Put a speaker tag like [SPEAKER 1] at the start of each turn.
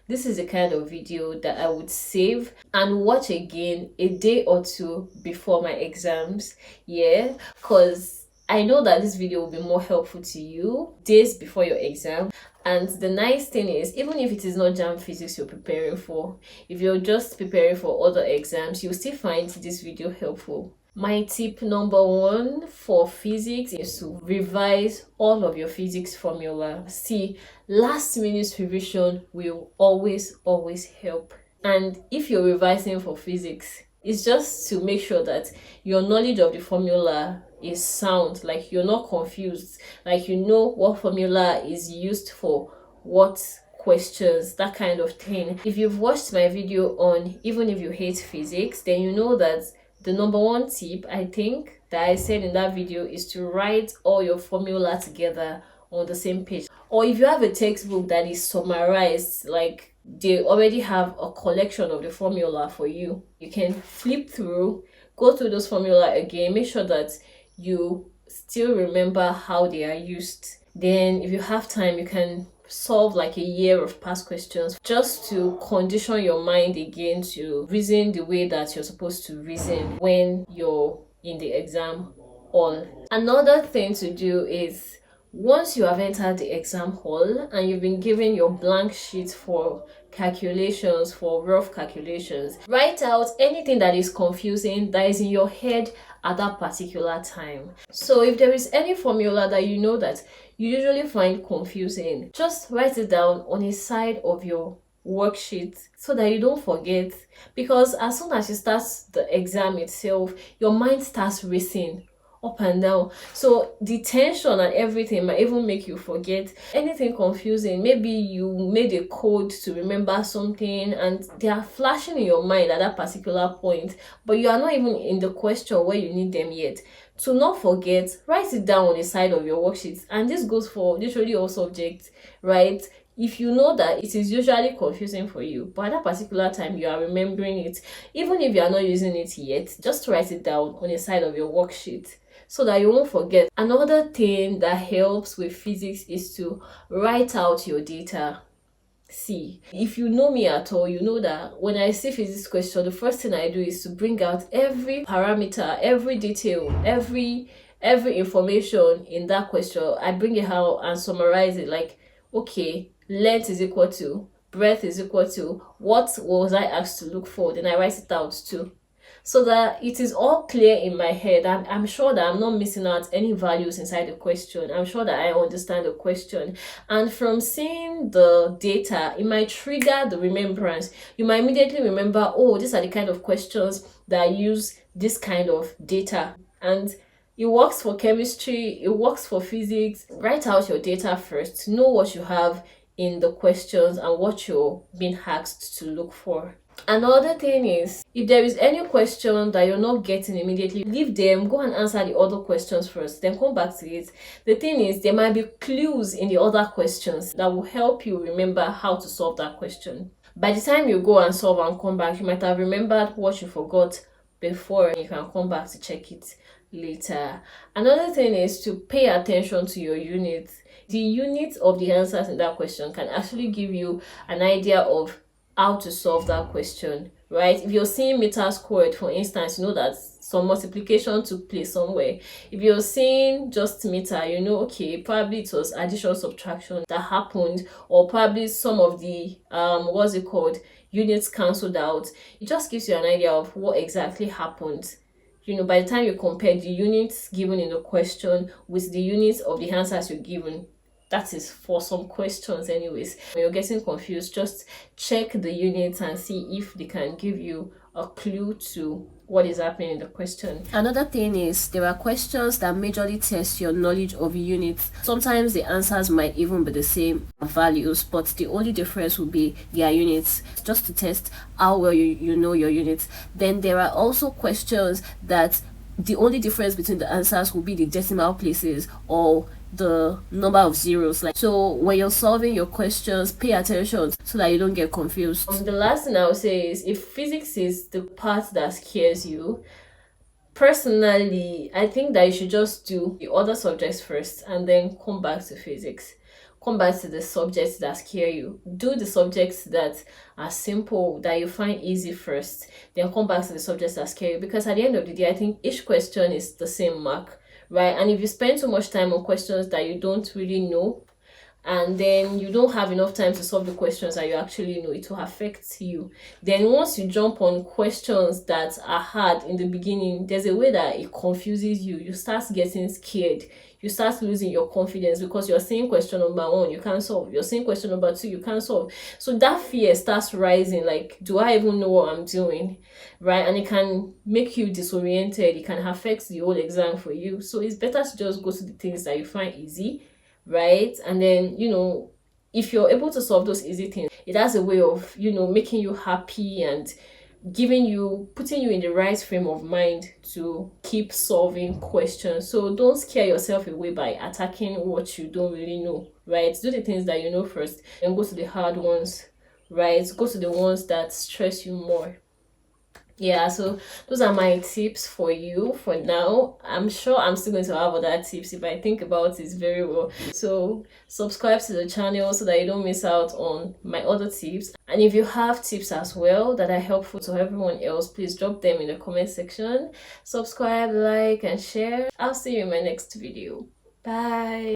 [SPEAKER 1] this is the kind of video that I would save and watch again a day or two before my exams. Yeah, because I know that this video will be more helpful to you days before your exam. And the nice thing is, even if it is not JAMB Physics you're preparing for, if you're just preparing for other exams, you'll still find this video helpful. My tip number one for physics is to revise all of your physics formula. See, last minute revision will always help. And if you're revising for physics, it's just to make sure that your knowledge of the formula is sound, like you're not confused, like you know what formula is used for what questions, that kind of thing. If you've watched my video on even if you hate physics, then you know that the number one tip I think that I said in that video is to write all your formula together on the same page. Or if you have a textbook that is summarized, like they already have a collection of the formula for you, you can flip through, go through those formula again, make sure that you still remember how they are used. Then if you have time, you can solve like a year of past questions just to condition your mind again to reason the way that you're supposed to reason when you're in the exam hall. Another thing to do is, once you have entered the exam hall and you've been given your blank sheet for calculations, for rough calculations, write out anything that is confusing that is in your head at that particular time. So if there is any formula that you know that you usually find confusing, just write it down on a side of your worksheet so that you don't forget, because as soon as you start the exam itself, your mind starts racing up and down, so the tension and everything might even make you forget anything confusing. Maybe you made a code to remember something and they are flashing in your mind at that particular point, but you are not even in the question where you need them yet. To not forget, write it down on the side of your worksheet, and this goes for literally all subjects, right? If you know that it is usually confusing for you, but at that particular time you are remembering it, even if you are not using it yet, just write it down on the side of your worksheet so that you won't forget. Another thing that helps with physics is to write out your data. See, if you know me at all, you know that when I see physics question, the first thing I do is to bring out every parameter, every detail, every information in that question. I bring it out and summarize it, like, okay, length is equal to, breadth is equal to, what was I asked to look for? Then I write it out too, so that it is all clear in my head. I'm sure that I'm not missing out any values inside the question. I'm sure that I understand the question. And from seeing the data, it might trigger the remembrance. You might immediately remember, oh, these are the kind of questions that use this kind of data. And it works for chemistry, it works for physics. Write out your data first. Know what you have in the questions and what you're being asked to look for. Another thing is, if there is any question that you're not getting immediately, leave them, go and answer the other questions first, then come back to it. The thing is, there might be clues in the other questions that will help you remember how to solve that question. By the time you go and solve and come back, you might have remembered what you forgot before, and you can come back to check it later. Another thing is to pay attention to your units. The units of the answers in that question can actually give you an idea of how to solve that question, right? If you're seeing meters squared, for instance, you know that some multiplication took place somewhere. If you're seeing just meter, you know, okay, probably it was addition, subtraction that happened, or probably some of the units cancelled out. It just gives you an idea of what exactly happened. You know, by the time you compare the units given in the question with the units of the answers you're given, that is for some questions anyways. When you're getting confused, just check the units and see if they can give you a clue to what is happening in the question. Another thing is, there are questions that majorly test your knowledge of units. Sometimes the answers might even be the same values, but the only difference will be their units, just to test how well you know your units. Then there are also questions that the only difference between the answers will be the decimal places or the number of zeros. Like, so when you're solving your questions, pay attention so that you don't get confused. The last thing I would say is, if physics is the part that scares you, personally I think that you should just do the other subjects first and then come back to physics. come back to the subjects that scare you. Do the subjects that are simple, that you find easy first, then come back to the subjects that scare you, because at the end of the day, I think each question is the same mark, right? And if you spend too much time on questions that you don't really know, and then you don't have enough time to solve the questions that you actually know, it will affect you. Then once you jump on questions that are hard in the beginning, there's a way that it confuses you. You start getting scared. You start losing your confidence, because you're saying question number 1, you can't solve. You're saying question number 2, you can't solve. So that fear starts rising, like, do I even know what I'm doing, right? And it can make you disoriented. It can affect the whole exam for you. So it's better to just go to the things that you find easy, right? And then, if you're able to solve those easy things, it has a way of, making you happy and putting you in the right frame of mind to keep solving questions. So don't scare yourself away by attacking what you don't really know, right? Do the things that you know first and go to the hard ones, right? Go to the ones that stress you more. Yeah, so those are my tips for you for now. I'm sure I'm still going to have other tips if I think about it very well. So subscribe to the channel so that you don't miss out on my other tips. And if you have tips as well that are helpful to everyone else, please drop them in the comment section. Subscribe, like, and share. I'll see you in my next video. Bye.